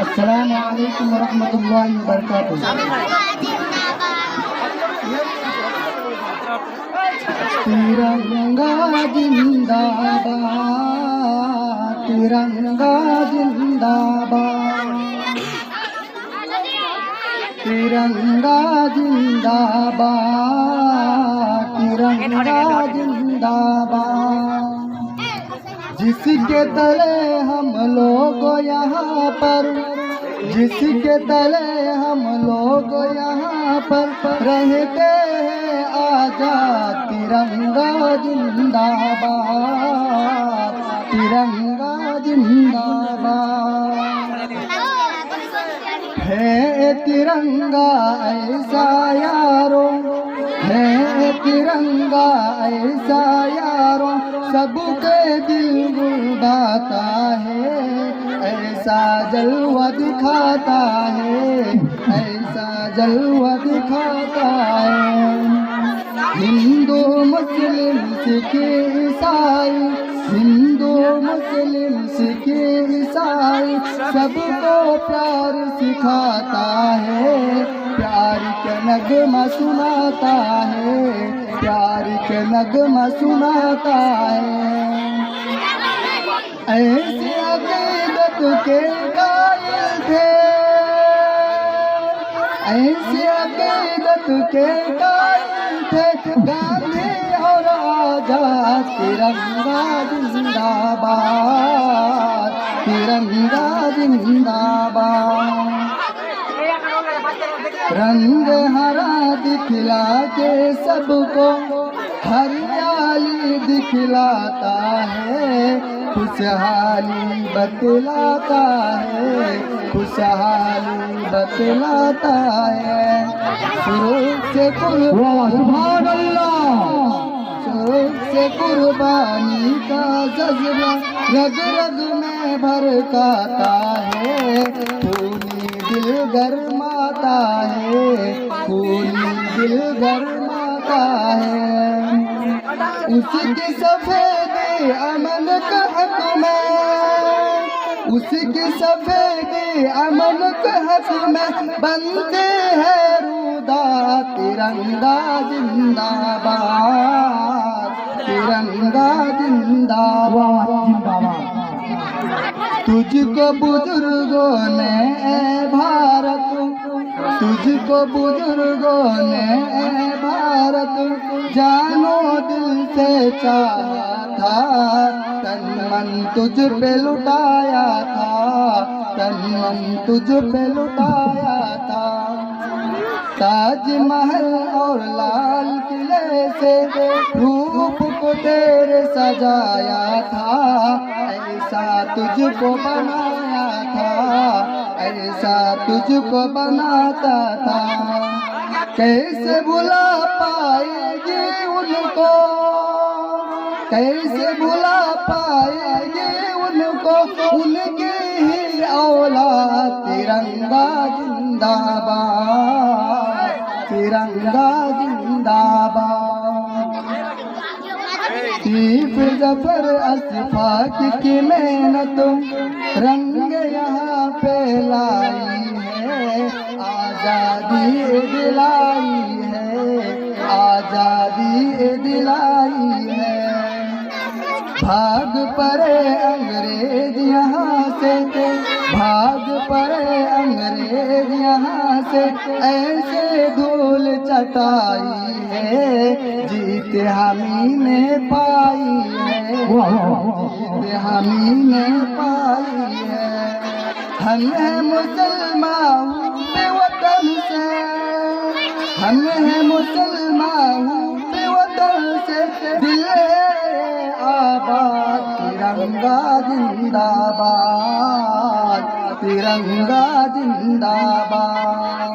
अस्सलामु अलैकुम वरहमतुल्लाहि वबरकातुहू। तिरंगा जिंदाबाद, तिरंगा जिंदाबाद, तिरंगा जिंदाबाद, तिरंगा जिंदाबाद। जिसके तले हम लोग यहाँ पर, जिसके तले हम लोग यहाँ पर रहते हैं आजाद। तिरंगा जिंदाबाद, तिरंगा जिंदाबाद। है तिरंगा ऐसा यारों, है तिरंगा ऐसा यारों, सबके दिल गुलबाता है। ऐसा जलवा दिखाता है, ऐसा जलवा दिखाता है। हिंदू मुस्लिम सिख ईसाई, हिंदू मुस्लिम सिख ईसाई, सबको प्यार सिखाता है। प्यार के नगमा सुनाता है, प्यार के नगमा सुनाता है। ऐसी अकीदत के कायल थे, ऐसी अकीदत के कायल थे गांधी और आजाद। तिरंगा जिंदाबाद, तिरंगा जिंदाबाद। रंग हरा दिखला के सबको हरियाली दिखलाता है। खुशहाली बतलाता है, खुशहाली बतलाता है। शुरू से कुर्बानी का जज्बा रग रग में भड़काता है। खूनी दिल गरमाता है, खूनी दिल गरमाता है। उसकी सफेदी अमन का हक में, उसकी सफेदी अमन के हक में बनते हैं रूदा। तिरंगा जिंदाबाद, तिरंगा जिंदाबाद। तुझको बुजुर्गों ने भारत, तुझको बुजुर्गों ने भारत जानो दिल से चाहा था। तन मन तुझ पे लुटाया था, तन मन तुझ पे लुटाया था। ताजमहल और लाल किले से रूप को तेरे सजाया था। ऐसा तुझको बनाया था, ऐसा तुझको बनाता था। कैसे भुला पाएगी उनको, कैसे भुला पाएगी उनको, उनकी ही औलाद। तिरंगा जिंदाबाद, तिरंगा जिंदाबाद। सीफ जफर अशफाक की मेहनत रंग यहाँ पे लाई है। आजादी दिलाई है, आजादी दिलाई है। भाग पड़े अंग्रेज यहाँ से, भाग पड़े अंग्रेज यहाँ से। ऐसे धूल चटाई है, जीत हमी ने पाई है, जीत हमी ने पाई है। हम हैं मुसलमान पे वतन से, हम हैं मुसलमान पे वतन से। दिल आबाद, तिरंगा जिंदाबाद, तिरंगा जिंदाबाद।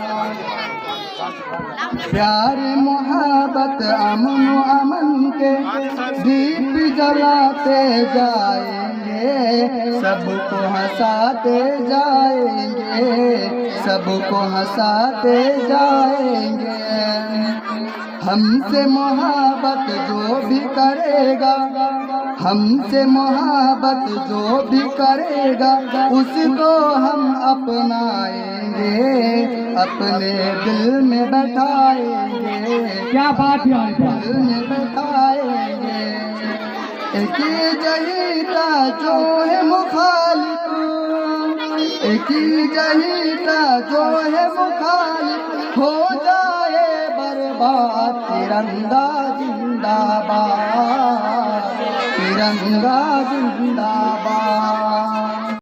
प्यार मोहब्बत अमन अमन के दीप जलाते जाएंगे। सबको हंसाते जाएंगे, सबको हंसाते जाएंगे। हमसे मोहब्बत जो भी करेगा हमसे मोहब्बत जो भी करेगा उसको हम अपनाएंगे, अपने दिल में बैठाएंगे। क्या बात है दिल में बैठाएंगे। एक ही जहीता जो है मुखालिफ, एक ही जहीता जो है मुखालिफ, हो जाए बर्बाद तिरंगा जिंदाबाद, तिरंगा जिंदाबाद।